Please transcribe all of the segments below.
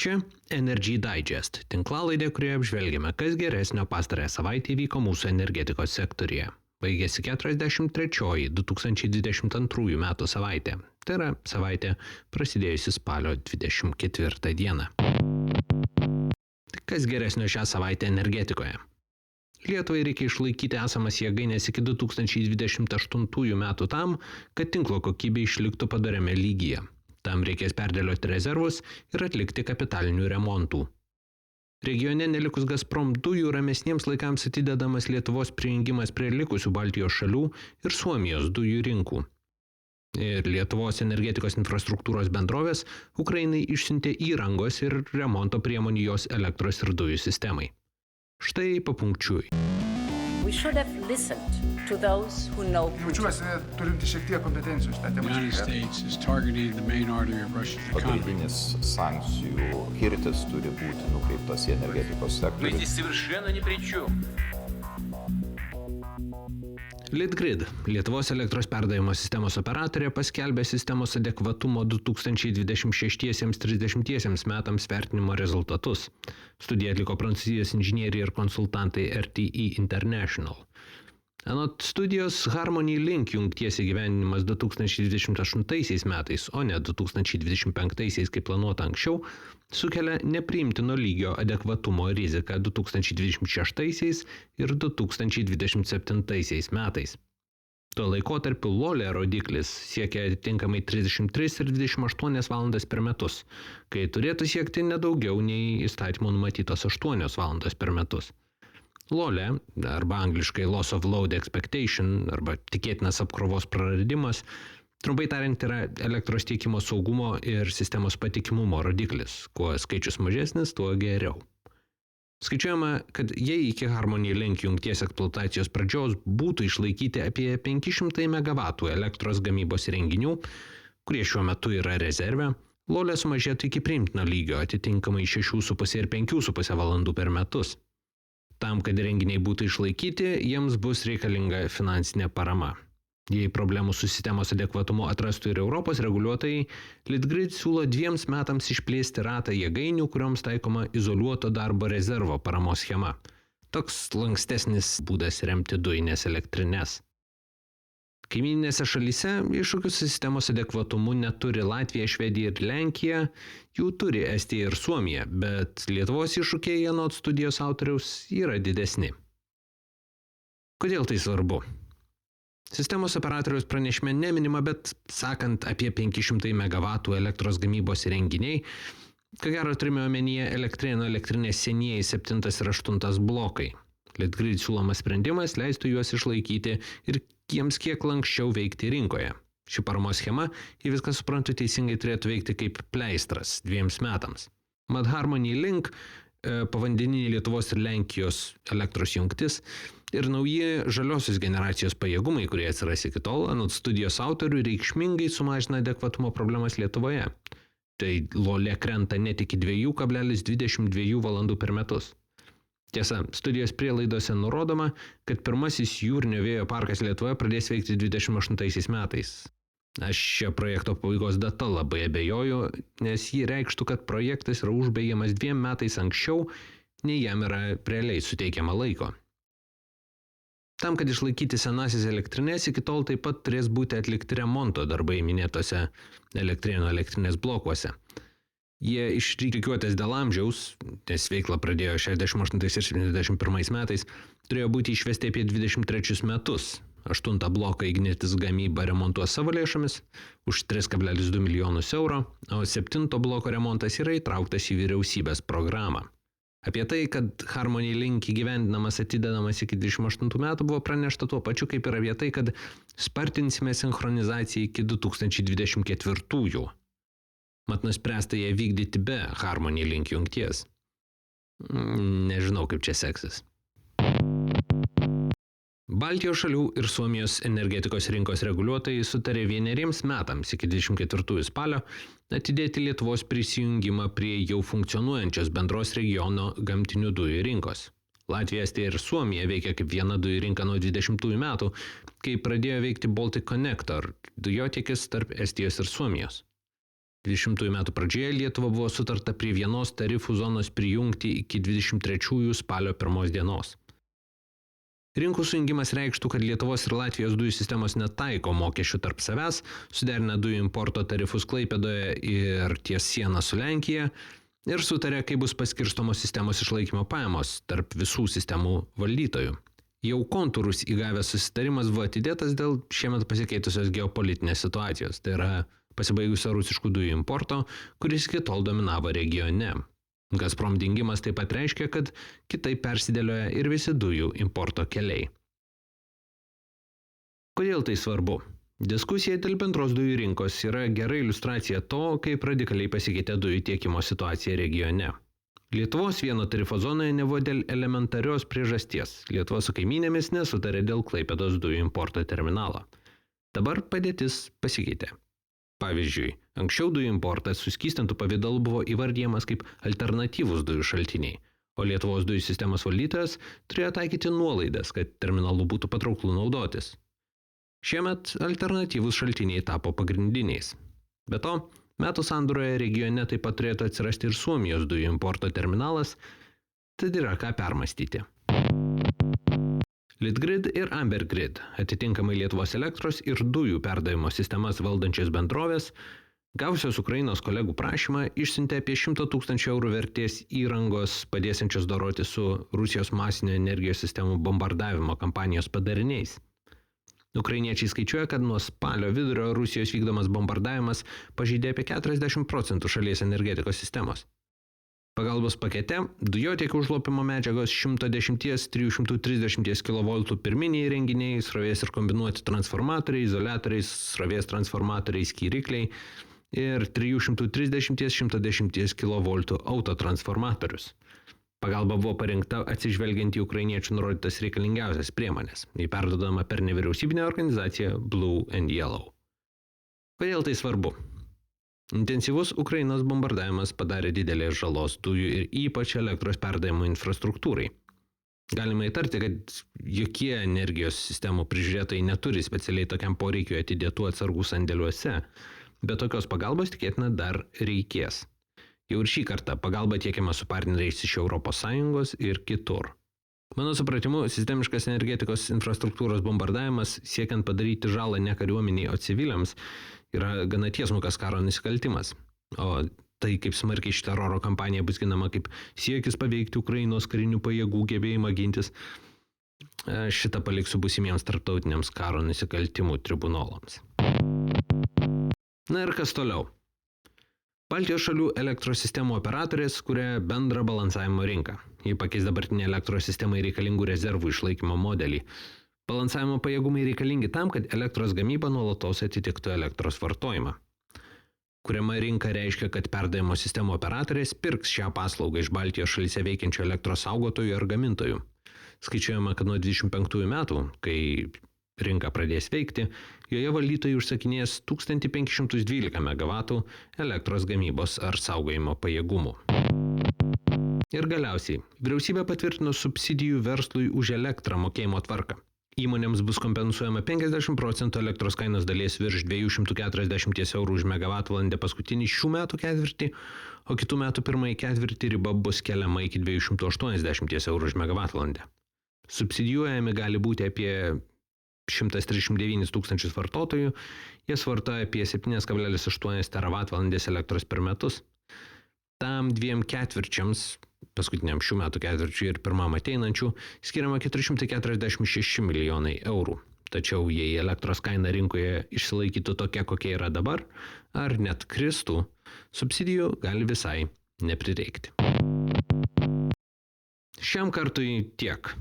Čia Energy Digest, tinklalaidė, kurioje apžvelgiame, kas geresnio pastarąją savaitę įvyko mūsų energetikos sektoriuje. Baigėsi 43-oji 2022 metų savaitė. Tai yra savaitė prasidėjusi spalio 24 dieną. Kas geresnio šią savaitę energetikoje? Lietuvai reikia išlaikyti esamas jėgaines iki 2028 metų tam, kad tinklo kokybė išliktų padoriame lygyje. Tam reikės perdėlioti rezervus ir atlikti kapitalinių remontų. Regione nelikus Gazprom dujų ramesniems laikams atidedamas Lietuvos prijungimas prie likusių Baltijos šalių ir Suomijos dujų rinkų. Ir Lietuvos energetikos infrastruktūros bendrovės Ukrainai išsiuntė įrangos ir remonto priemonių jos elektros ir dujų sistemai. Štai papunkčiui. We should have listened to those who know Putin. Jaučiuosi turinti šiek tiek kompetencijų šitą temą. United States is targeting the main artery of Russia's economy. Pagrindinis sankcijų kirtis turi būti nukreiptas į energetikos sektorių. Мы здесь совершенно ни при чем. Litgrid, Lietuvos elektros perdavimo sistemos operatorė, paskelbė sistemos adekvatumo 2026-30 metams vertinimo rezultatus. Studiją atliko prancūzijos inžinieriai ir konsultantai RTE International. Anot studijos, Harmony Link jungties įgyvendinimas 2028 metais, o ne 2025 kaip planuota anksčiau, sukelia nepriimtino lygio adekvatumo riziką 2026 ir 2027 metais. Tuo laikotarpiu LOLE rodiklis siekia atitinkamai 33 ir 28 valandas per metus, kai turėtų siekti nedaugiau nei įstatymo numatytos 8 valandos per metus. LOLE, arba angliškai Loss of Load Expectation, arba tikėtinas apkrovos praradimas, trumpai tariant yra elektros tiekimo saugumo ir sistemos patikimumo rodiklis. Kuo skaičius mažesnis, tuo geriau. Skaičiuojama, kad jei iki Harmony Link jungties eksploatacijos pradžios būtų išlaikyti apie 500 MW elektros gamybos įrenginių, kurie šiuo metu yra rezerve, LOLE sumažėtų iki priimtino lygio, atitinkamai 6,5 ir 5,5 valandų per metus. Tam, kad įrenginiai būtų išlaikyti, jiems bus reikalinga finansinė parama. Jei problemų su sistemos adekvatumu atrastų ir Europos reguliuotojai, Litgrid siūlo 2 metams išplėsti ratą jėgainių, kurioms taikoma izoliuoto darbo rezervo paramos schema. Toks lankstesnis būdas remti dujinės elektrines. Kaimyninėse šalyse iššūkių su sistemos adekvatumu neturi Latvija, Švedija ir Lenkija, jų turi Estija ir Suomija, bet Lietuvos iššūkiai, anot studijos autoriaus, yra didesni. Kodėl tai svarbu? Sistemos operatoriaus pranešime neminima, bet sakant apie 500 MW elektros gamybos įrenginiai, ko gero turime omenyje Elektrėnų elektrinės senieji 7 ir 8 blokai. Litgrid siūlomas sprendimas leistų juos išlaikyti ir jiems kiek lanksčiau veikti rinkoje. Ši paramos schema, jei viską suprantu teisingai, turėtų veikti kaip pleistras 2 metams. Mat Harmony Link, povandeninė Lietuvos ir Lenkijos elektros jungtis ir nauji žaliosios generacijos pajėgumai, kurie atsiras iki tol, anot studijos autorių, reikšmingai sumažina adekvatumo problemas Lietuvoje. Tai LOLE krenta net iki 2,22 valandų per metus. Tiesa, studijos prielaidose nurodoma, kad pirmasis jūrinio vėjo parkas Lietuvoje pradės veikti 28 metais. Aš šio projekto pabaigos data labai abejoju, nes jį reikštų, kad projektas yra užbaigiamas 2 metais anksčiau, nei jam yra realiai suteikiama laiko. Tam, kad išlaikyti senasis elektrinės, iki tol taip pat turės būti atlikti remonto darbai minėtose Elektrėnų elektrinės blokuose. Jie išrikiuotas dėl amžiaus, nes veiklą pradėjo 68 ir 71 metais, turėjo būti išvesti apie 23 metus. 8 bloką Ignitis gamyba remontuos savo lėšomis už 3,2 milijonus eurų, o 7 bloko remontas yra įtrauktas į vyriausybės programą. Apie tai, kad Harmony Link įgyvendinamas atidedamas iki 28 metų buvo pranešta tuo pačiu, kaip ir apie tai, kad spartinsime sinchronizaciją iki 2024. Mat nuspręsta ją vykdyti be Harmony Link jungties. Nežinau, kaip čia seksis. Baltijos šalių ir Suomijos energetikos rinkos reguliuotojai sutarė 1 metams iki 24 spalio atidėti Lietuvos prisijungimą prie jau funkcionuojančios bendros regiono gamtinių dujų rinkos. Latvija, Estija ir Suomija veikia kaip viena dujų rinka nuo 20 metų, kai pradėjo veikti Baltic Connector, dujotiekis tarp Estijos ir Suomijos. 20 metų pradžioje Lietuva buvo sutarta prie vienos tarifų zonos prijungti iki 23 spalio 1 dienos. Rinkų sujungimas reikštų, kad Lietuvos ir Latvijos dujų sistemos netaiko mokesčių tarp savęs, suderina dujų importo tarifus Klaipėdoje ir ties sieną su Lenkija ir sutarė, kaip bus paskirstomos sistemos išlaikymo pajamos tarp visų sistemų valdytojų. Jau kontūrus įgavęs susitarimas buvo atidėtas dėl šiemet pasikeitusios geopolitinės situacijos, tai yra pasibaigusio rusiškų dujų importo, kuris iki tol dominavo regione. Gazprom dingimas taip pat reiškia, kad kitaip persidėlioja ir visi dujų importo keliai. Kodėl tai svarbu? Diskusija dėl bendros dujų rinkos yra gera iliustracija to, kaip radikaliai pasikeitė dujų tiekimo situacija regione. Lietuvos vieno tarifo zonoje nebuvo dėl elementarios priežasties. Lietuva su kaimynėmis nesutarė dėl Klaipėdos dujų importo terminalo. Dabar padėtis pasikeitė. Pavyzdžiui, anksčiau dujų importas suskystintų pavidalu buvo įvardyjamas kaip alternatyvūs dujų šaltiniai, o Lietuvos dujų sistemos valdytojas turėjo taikyti nuolaidas, kad terminalu būtų patrauklu naudotis. Šiemet alternatyvūs šaltiniai tapo pagrindiniais. Be to, metų sandūroje regione taip pat turėtų atsirasti ir Suomijos dujų importo terminalas, tad yra ką permastyti. Litgrid ir Ambergrid, atitinkamai Lietuvos elektros ir dujų perdavimo sistemas valdančios bendrovės, gavusios Ukrainos kolegų prašymą, išsiuntė apie 100 000 eurų vertės įrangos, padėsiančios doroti su Rusijos masinio energijos sistemų bombardavimo kampanijos padariniais. Ukrainiečiai skaičiuoja, kad nuo spalio vidurio Rusijos vykdomas bombardavimas pažeidė apie 40% šalies energetikos sistemos. Pagalbos pakete dujotiekių užlopimo medžiagos 110-330 kV pirminiai įrenginiai, srovės ir kombinuoti transformatoriai, izoliatoriai, srovės transformatoriai, skyrikliai ir 330-110 kV autotransformatorius. Pagalba buvo parinkta atsižvelgiant į ukrainiečių nurodytas reikalingiausias priemonės. Ji perduodama per nevyriausybinę organizaciją Blue and Yellow. Kodėl tai svarbu? Intensyvus Ukrainos bombardavimas padarė didelės žalos dujų ir ypač elektros perdavimo infrastruktūrai. Galima įtarti, kad jokie energijos sistemų prižiūrėtojai neturi specialiai tokiam poreikiu atidėtų atsargų sandėliuose, bet tokios pagalbos tikėtina dar reikės. Jau ir šį kartą pagalba tiekiama su partneriais iš ES ir kitur. Mano supratimu, sistemiškas energetikos infrastruktūros bombardavimas, siekiant padaryti žalą ne kariuomeniai, o civiliams, yra gana tiesmukas karo nusikaltimas. O tai, kaip smarkiai ši teroro kampanija bus ginama kaip siekis paveikti Ukrainos karinių pajėgų gebėjimą gintis, šitą paliksiu būsimiems tarptautiniams karo nusikaltimų tribunolams. Na ir kas toliau? Baltijos šalių elektros sistemų operatorės kuria bendrą balansavimo rinką. Jį pakeis dabartinį elektros sistemai reikalingų rezervų išlaikymo modelį. Balansavimo pajėgumai reikalingi tam, kad elektros gamyba nuolatos atitiktų elektros vartojimą. Kuriama rinka reiškia, kad perdavimo sistemų operatorės pirks šią paslaugą iš Baltijos šalyse veikiančių elektros saugotojų ar gamintojų. Skaičiuojama, kad nuo 25 metų, kai rinka pradės veikti, joje valdytojai užsakinės 1512 MW elektros gamybos ar saugojimo pajėgumų. Ir galiausiai, vyriausybė patvirtino subsidijų verslui už elektrą mokėjimo tvarką. Įmonėms bus kompensuojama 50% elektros kainos dalies virš 240 eurų už megavatvalandę paskutinį šių metų ketvirtį, o kitų metų pirmąjį ketvirtį riba bus keliama iki 280 eurų už megavatvalandę. Subsidijuojami gali būti apie 139 000 vartotojų, jie vartoja apie 7,8 teravatvalandės elektros per metus. Tam 2 ketvirčiams, paskutiniam šių metų ketvirčiui ir pirmam ateinančių, skiriama 446 milijonai eurų. Tačiau jei elektros kaina rinkoje išsilaikytų tokia, kokia yra dabar, ar net kristų, subsidijų gali visai neprireikti. Šiam kartui tiek.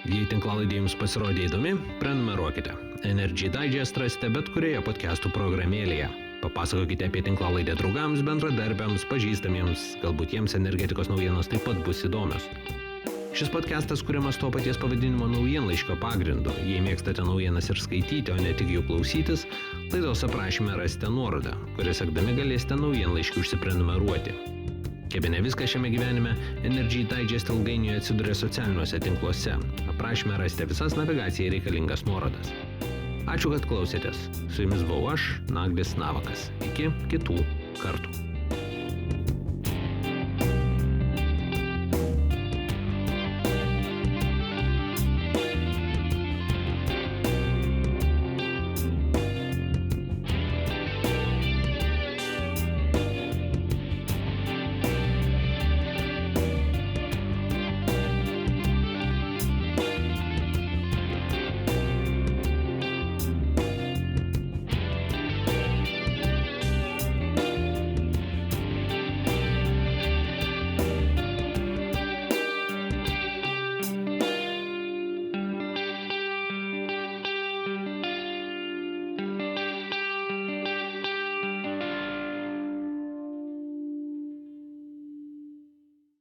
Jei tinklalaidė jums pasirodė įdomi, prenumeruokite. Energy Digest rasite bet kurioje podcastų programėlėje. Papasakokite apie tinklalaidę draugams, bendradarbiams, pažįstamiems, galbūt jiems energetikos naujienos taip pat bus įdomios. Šis podcastas kuriamas to paties pavadinimo naujienlaiškio pagrindu. Jei mėgstate naujienas ir skaityti, o ne tik jų klausytis, laidos aprašyme rasite nuorodą, kurią sekdami galėsite naujienlaiškį užsiprenumeruoti. Kaip ne viską šiame gyvenime, Energy Digest ilgainiui atsiduria socialiniuose tinkluose. Aprašyme rasite visas navigacijai reikalingas nuorodas. Ačiū, kad klausėtės. Su jumis buvau aš, Naglis Navakas. Iki kitų kartų.